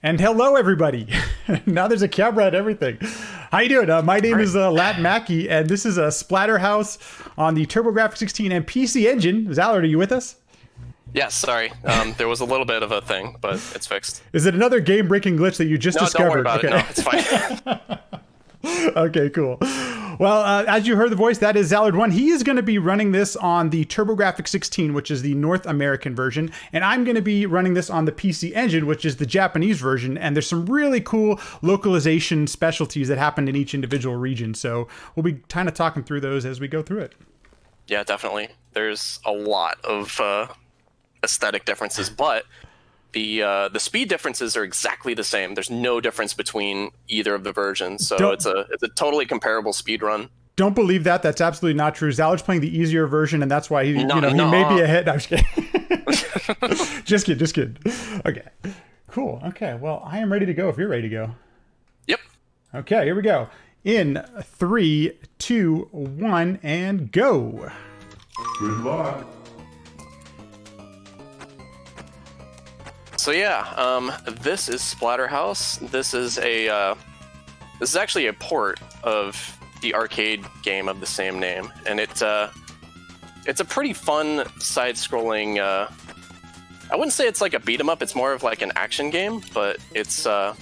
And hello, everybody. Now there's a camera and everything. How you doing? My name is Lat Mackey, and this is a Splatterhouse on the TurboGrafx 16 and PC Engine. Zallard, are you with us? Yes, sorry. There was a little bit of a thing, but it's fixed. Is it another game-breaking glitch that you just discovered? Don't worry about it. No, it's fine. Okay, cool. Well, as you heard the voice, that is zallard1. He is going to be running this on the TurboGrafx 16, which is the North American version, and I'm going to be running this on the PC Engine, which is the Japanese version, and there's some really cool localization specialties that happen in each individual region, so we'll be kind of talking through those as we go through it. Yeah, definitely. There's a lot of aesthetic differences, but the speed differences are exactly the same. There's no difference between either of the versions, so it's a totally comparable speed run. Don't believe that. That's absolutely not true. Zallard's playing the easier version, and that's why he may be ahead. No, I'm just kidding. just kidding. Okay, cool. Okay, well, I am ready to go if you're ready to go. Yep. Okay, here we go. In 3, 2, 1, and go. Good luck. So yeah, this is Splatterhouse. This is actually a port of the arcade game of the same name, and it's a pretty fun side-scrolling. I wouldn't say it's like a beat 'em up. It's more of like an action game, but it's. Oh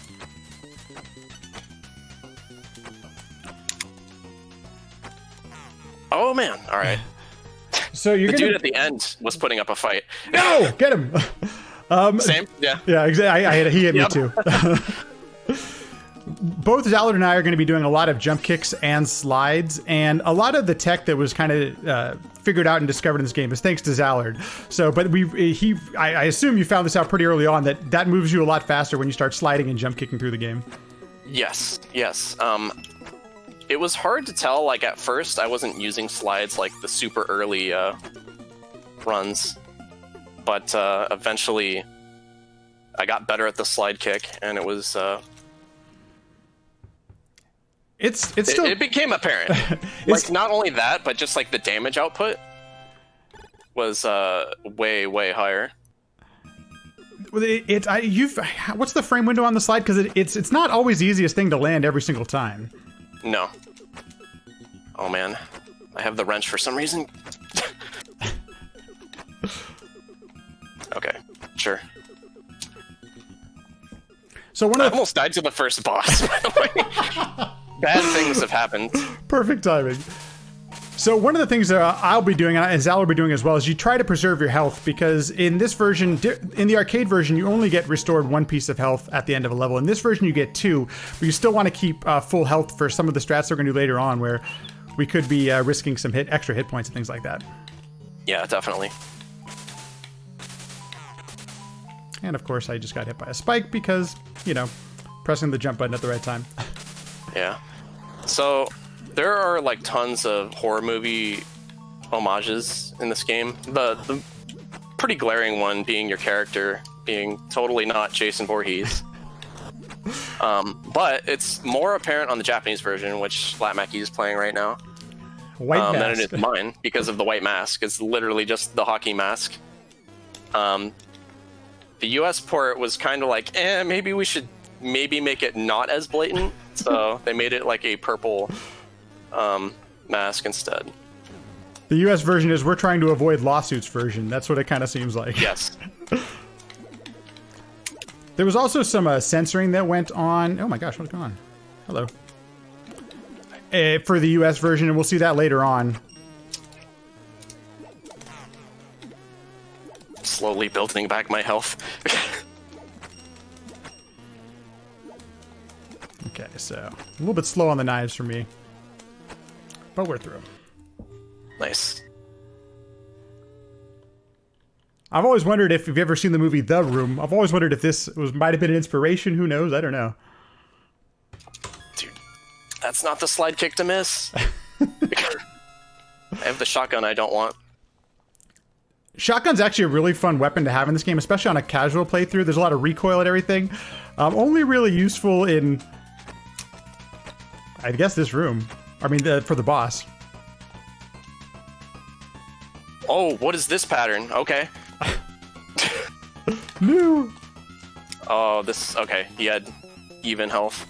man! All right. So you're the dude at the end was putting up a fight. No, get him. Same, yeah. Yeah, exactly. He hit me too. Both Zallard and I are going to be doing a lot of jump kicks and slides, and a lot of the tech that was kind of figured out and discovered in this game is thanks to Zallard. So, but I assume you found this out pretty early on that moves you a lot faster when you start sliding and jump kicking through the game. Yes. It was hard to tell. Like at first, I wasn't using slides like the super early runs. But eventually, I got better at the slide kick, and it was. It became apparent. Like not only that, but just like the damage output was way higher. What's the frame window on the slide? Because it's not always the easiest thing to land every single time. No. Oh man, I have the wrench for some reason. Okay, sure. So I almost died to the first boss, by the way. Bad things have happened. Perfect timing. So one of the things that I'll be doing, and Zal will be doing as well, is you try to preserve your health, because in this version, in the arcade version, you only get restored 1 piece of health at the end of a level. In this version, you get 2, but you still want to keep full health for some of the strats we're going to do later on, where we could be risking some extra hit points and things like that. Yeah, definitely. And of course, I just got hit by a spike because, pressing the jump button at the right time. Yeah. So there are like tons of horror movie homages in this game. The pretty glaring one being your character being totally not Jason Voorhees. But it's more apparent on the Japanese version, which Lat Mackey is playing right now. White mask. Than it is mine because of the white mask. It's literally just the hockey mask. The US port was kind of like, maybe we should make it not as blatant. So they made it like a purple mask instead. The US version is we're trying to avoid lawsuits version. That's what it kind of seems like. Yes. There was also some censoring that went on. Oh my gosh, what's going on? Hello. For the US version, and we'll see that later on. Slowly building back my health. Okay, so a little bit slow on the knives for me, but we're through. Nice. I've always wondered if you've ever seen the movie The Room. I've always wondered if this might have been an inspiration. Who knows? I don't know. Dude, that's not the slide kick to miss. I have the shotgun I don't want. Shotgun's actually a really fun weapon to have in this game, especially on a casual playthrough. There's a lot of recoil and everything. Only really useful in, I guess, this room. I mean, for the boss. Oh, what is this pattern? Okay. No. Oh, this... Okay, he had even health.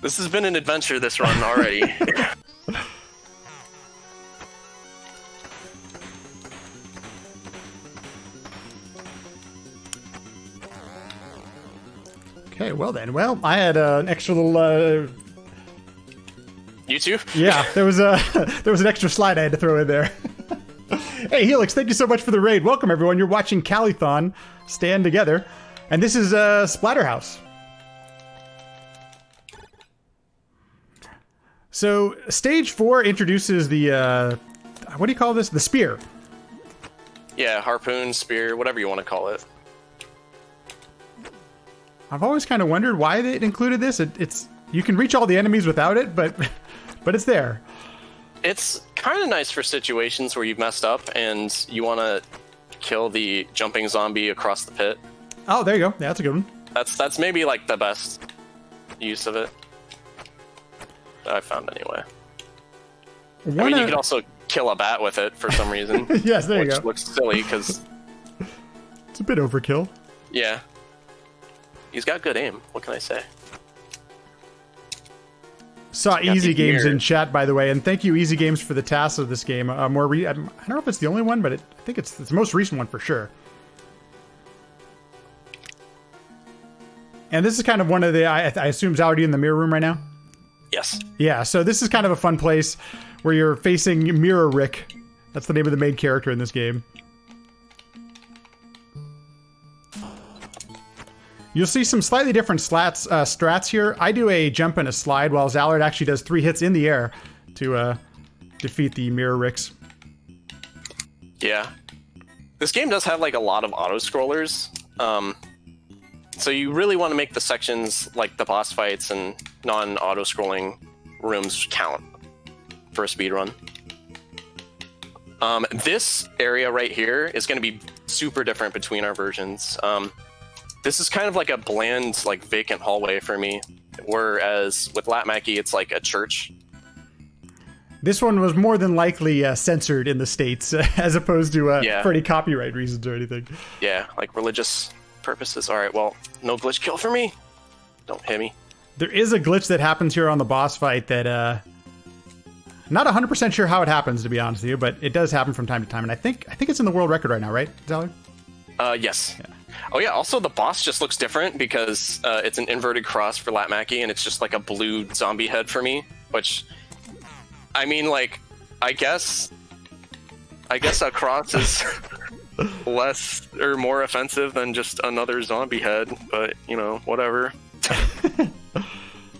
This has been an adventure, this run, already. Okay, well then. Well, I had an extra little... You too? Yeah, there was an extra slide I had to throw in there. Hey, Helix, thank you so much for the raid. Welcome, everyone. You're watching Calithon Stand Together. And this is Splatterhouse. So, stage 4 introduces the, what do you call this? The spear. Yeah, harpoon, spear, whatever you want to call it. I've always kind of wondered why they included this. It's you can reach all the enemies without it, but it's there. It's kind of nice for situations where you've messed up and you want to kill the jumping zombie across the pit. Oh, there you go. Yeah, that's a good one. That's maybe like the best use of it that I found anyway. I mean, you could also kill a bat with it for some reason. Yes, there you go. Which looks silly because it's a bit overkill. Yeah. He's got good aim. What can I say? Saw Easy Games in chat, by the way, and thank you, Easy Games, for the tasks of this game. I don't know if it's the only one, but I think it's the most recent one for sure. And this is kind of one of the, I assume, Zallard in the mirror room right now? Yes. Yeah, so this is kind of a fun place where you're facing Mirror Rick. That's the name of the main character in this game. You'll see some slightly different strats here. I do a jump and a slide, while Zallard actually does 3 hits in the air to defeat the Mirror Ricks. Yeah. This game does have like a lot of auto-scrollers. So you really want to make the sections like the boss fights and non-auto-scrolling rooms count for a speedrun. This area right here is going to be super different between our versions. This is kind of like a bland, like vacant hallway for me, whereas with Latmaki, it's like a church. This one was more than likely censored in the States, as opposed to for any copyright reasons or anything. Yeah, like religious purposes. All right, well, no glitch kill for me. Don't hit me. There is a glitch that happens here on the boss fight that, not 100% sure how it happens, to be honest with you, but it does happen from time to time, and I think it's in the world record right now, right, Zallard? Yes. Yeah. Oh yeah, also the boss just looks different because it's an inverted cross for Latmaki, and it's just like a blue zombie head for me, which, I mean, like, I guess a cross is less or more offensive than just another zombie head, but, you know, whatever.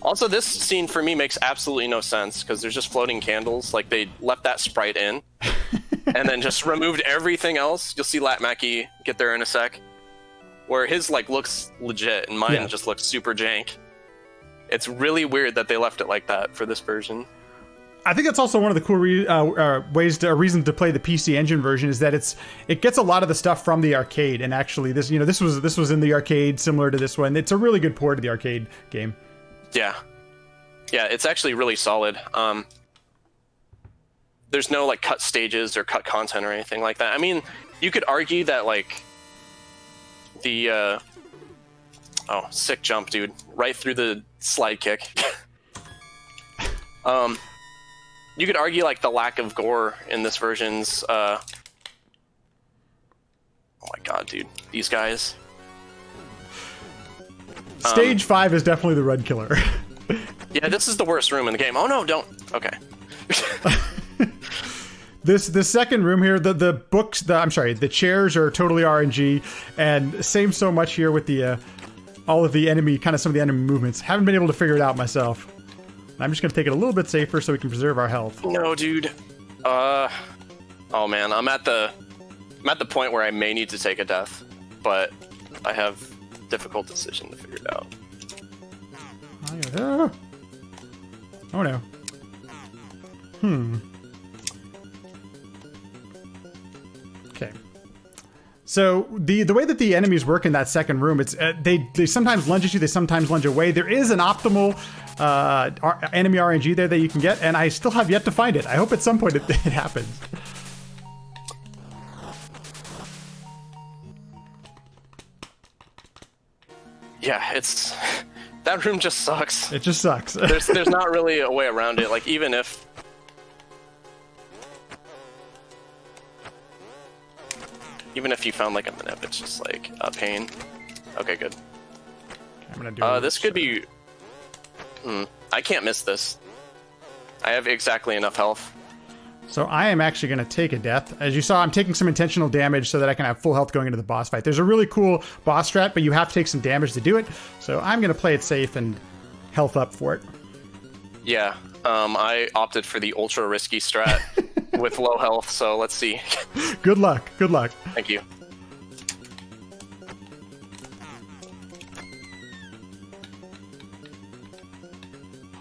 Also, this scene for me makes absolutely no sense because there's just floating candles. Like, they left that sprite in and then just removed everything else. You'll see Latmaki get there in a sec. Where his, like, looks legit and mine just looks super jank. It's really weird that they left it like that for this version. I think that's also one of the cool reason to play the PC Engine version is that it gets a lot of the stuff from the arcade, and actually this was in the arcade similar to this one. It's a really good port of the arcade game. Yeah, it's actually really solid. There's no like cut stages or cut content or anything like that. I mean, you could argue that like the oh, sick jump, dude, right through the slide kick. You could argue like the lack of gore in this version's oh my god, dude, these guys. Stage 5 is definitely the run killer. Yeah, this is the worst room in the game. Oh no, don't. Okay. The second room here, the chairs are totally RNG, and same so much here with the all of the enemy, kind of some of the enemy movements. Haven't been able to figure it out myself. I'm just gonna take it a little bit safer so we can preserve our health. No, dude. Oh man, I'm at the point where I may need to take a death, but I have a difficult decision to figure it out. Oh no. Okay. So the way that the enemies work in that second room, it's they sometimes lunge at you, they sometimes lunge away. There is an optimal enemy RNG there that you can get, and I still have yet to find it. I hope at some point it happens. Yeah, it's that room just sucks. It just sucks. There's not really a way around it. Like even if you found like a manip, it's just like a pain. Okay, good. I'm gonna do this could be. I can't miss this. I have exactly enough health. So I am actually going to take a death. As you saw, I'm taking some intentional damage so that I can have full health going into the boss fight. There's a really cool boss strat, but you have to take some damage to do it. So I'm going to play it safe and health up for it. Yeah, I opted for the ultra risky strat with low health, so let's see. Good luck. Good luck. Thank you.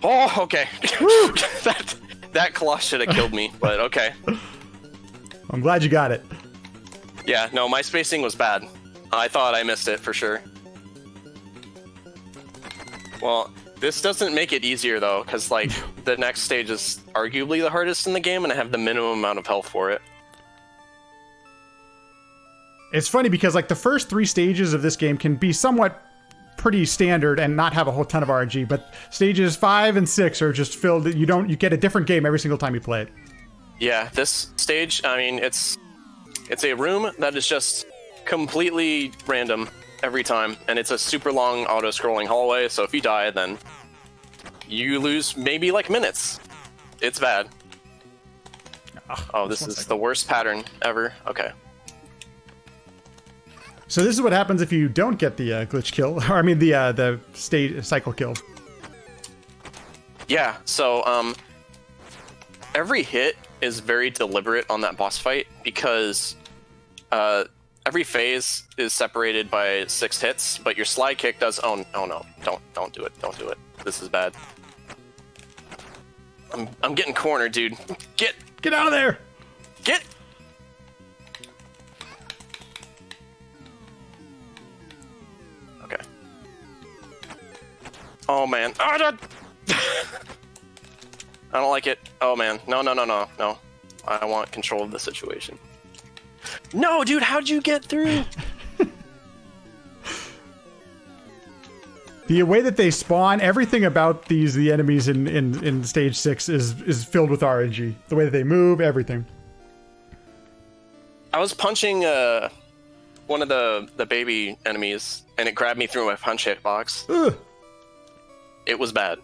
Oh, okay. That claw should have killed me, but okay. I'm glad you got it. Yeah, no, my spacing was bad. I thought I missed it for sure. Well, this doesn't make it easier though, because like the next stage is arguably the hardest in the game, and I have the minimum amount of health for it. It's funny because like the first 3 stages of this game can be somewhat pretty standard and not have a whole ton of RNG, but stages 5 and 6 are just filled. You get a different game every single time you play it. Yeah, this stage, I mean, it's a room that is just completely random every time, and it's a super long auto-scrolling hallway, so if you die, then you lose maybe like minutes. It's bad. Oh, this is the worst pattern ever. Okay. So this is what happens if you don't get the glitch kill, or I mean the stage cycle kill. Yeah, so every hit is very deliberate on that boss fight because every phase is separated by 6 hits, but your slide kick does. Oh no! Don't do it! Don't do it! This is bad. I'm getting cornered, dude. Get out of there! Get. Okay. Oh man. Oh, no. I don't like it. Oh man. No. I want control of the situation. No, dude, how'd you get through? The way that they spawn, everything about the enemies in stage 6 is filled with RNG. The way that they move, everything. I was punching one of the baby enemies, and it grabbed me through my punch hitbox. Ugh. It was bad.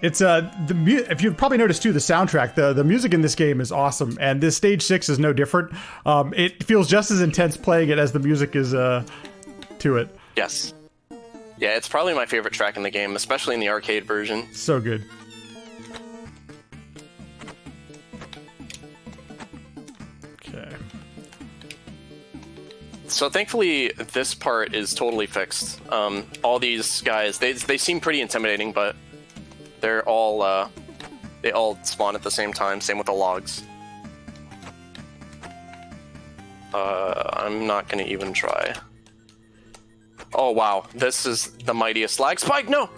It's if you've probably noticed too, the soundtrack, the music in this game is awesome, and this stage 6 is no different. It feels just as intense playing it as the music is to it. Yes. Yeah, it's probably my favorite track in the game, especially in the arcade version. So good. Okay. So thankfully, this part is totally fixed. All these guys, they seem pretty intimidating, but they're all they all spawn at the same time. Same with the logs. I'm not gonna even try. Oh wow, this is the mightiest lag spike. No.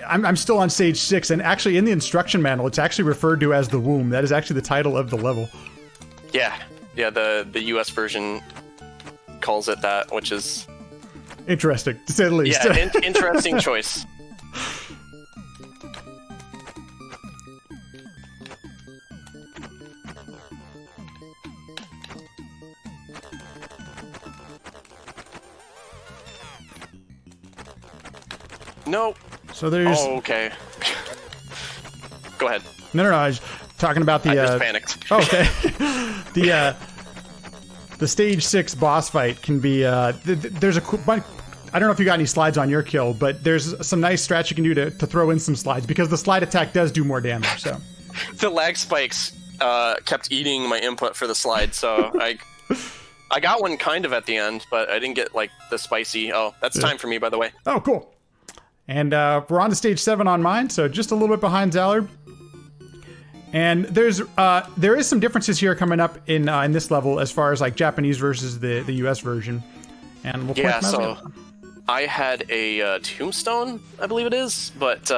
I'm still on stage 6, and actually in the instruction manual, it's actually referred to as the womb. That is actually the title of the level. Yeah, the US version calls it that, which is interesting to say the least. Yeah, interesting choice. No. So there's. Oh, okay. Go ahead. No. I was talking about the. I just panicked. Oh, okay. The stage 6 boss fight can be. There's a. I don't know if you got any slides on your kill, but there's some nice strats you can do to throw in some slides because the slide attack does do more damage. So. The lag spikes kept eating my input for the slide, so I got one kind of at the end, but I didn't get like the spicy. Oh, that's time for me, by the way. Oh, cool. And we're on to stage 7 on mine, so just a little bit behind Zallard. And there is some differences here coming up in this level as far as like Japanese versus the US version. And we'll point them out. I had a tombstone, I believe it is, but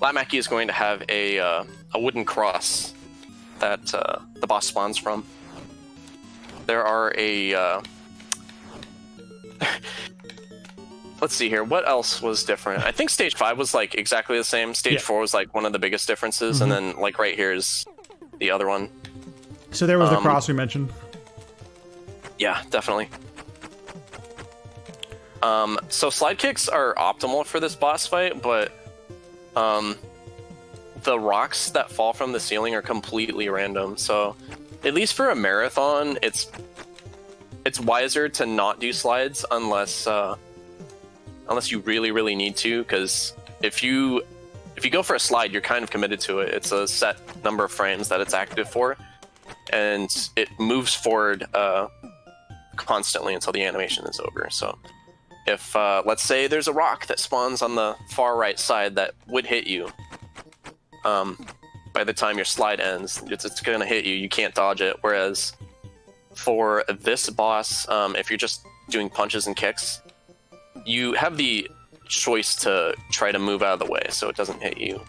Latmaki is going to have a wooden cross that the boss spawns from. There are let's see here. What else was different? I think stage 5 was like exactly the same. Stage 4 was like one of the biggest differences, and then like right here is the other one. So there was the cross we mentioned. Yeah, definitely. So slide kicks are optimal for this boss fight, but the rocks that fall from the ceiling are completely random. So at least for a marathon, it's wiser to not do slides unless you really need to, because if you go for a slide, you're kind of committed to it. It's a set number of frames that it's active for, and it moves forward constantly until the animation is over. So if let's say there's a rock that spawns on the far right side that would hit you, by the time your slide ends, it's gonna hit you. You can't dodge it. Whereas for this boss, if you're just doing punches and kicks, you have the choice to try to move out of the way so it doesn't hit you.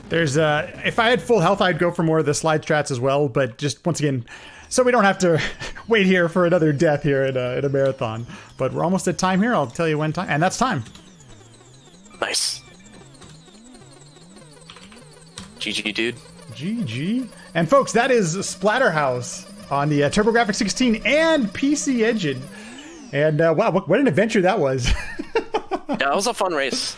There's if I had full health, I'd go for more of the slide strats as well, but just once again, so we don't have to wait here for another death here in a marathon. But we're almost at time here. I'll tell you when time, and that's time. Nice. GG, dude. GG. And folks, that is Splatterhouse on the TurboGrafx 16 and PC Engine. And wow, what an adventure that was. Yeah, that was a fun race.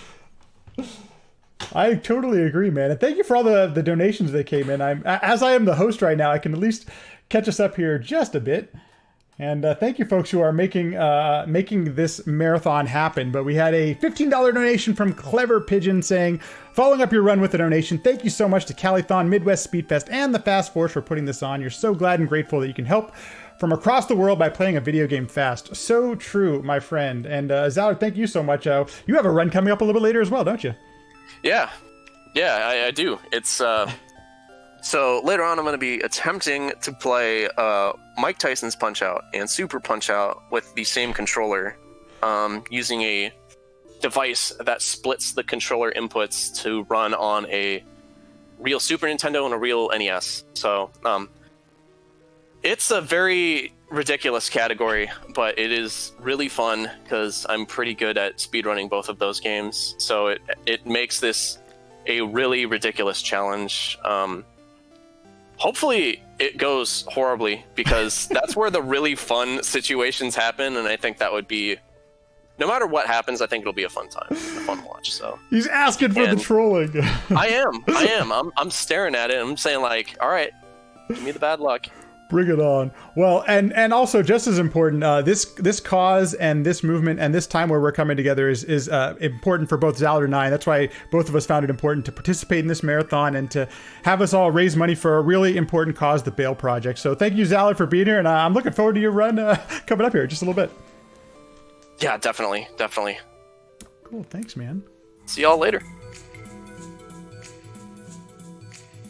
I totally agree, man. And thank you for all the donations that came in. As I am the host right now, I can at least catch us up here just a bit. And thank you, folks, who are making this marathon happen. But we had a $15 donation from Clever Pigeon saying, following up your run with a donation, thank you so much to Calithon, Midwest Speedfest, and the Fast Force for putting this on. You're so glad and grateful that you can help from across the world by playing a video game fast. So true, my friend. And Zallard, thank you so much. You have a run coming up a little bit later as well, don't you? Yeah, I do. It's so later on I'm going to be attempting to play Mike Tyson's Punch-Out and Super Punch-Out with the same controller, using a device that splits the controller inputs to run on a real Super Nintendo and a real NES. So it's a very ridiculous category, but it is really fun because I'm pretty good at speedrunning both of those games. So it makes this a really ridiculous challenge. Hopefully it goes horribly, because that's where the really fun situations happen, and I think that would be, no matter what happens, I think it'll be a fun time, a fun watch. So he's asking for the trolling. I am. I'm staring at it. I'm saying like, all right, give me the bad luck. Bring it on. Well, and also just as important, this cause and this movement and this time where we're coming together is important for both Zallard and I. That's why both of us found it important to participate in this marathon and to have us all raise money for a really important cause, the Bail Project. So thank you, Zallard, for being here, and I'm looking forward to your run coming up here in just a little bit. Yeah, definitely. Cool. Thanks, man. See y'all later.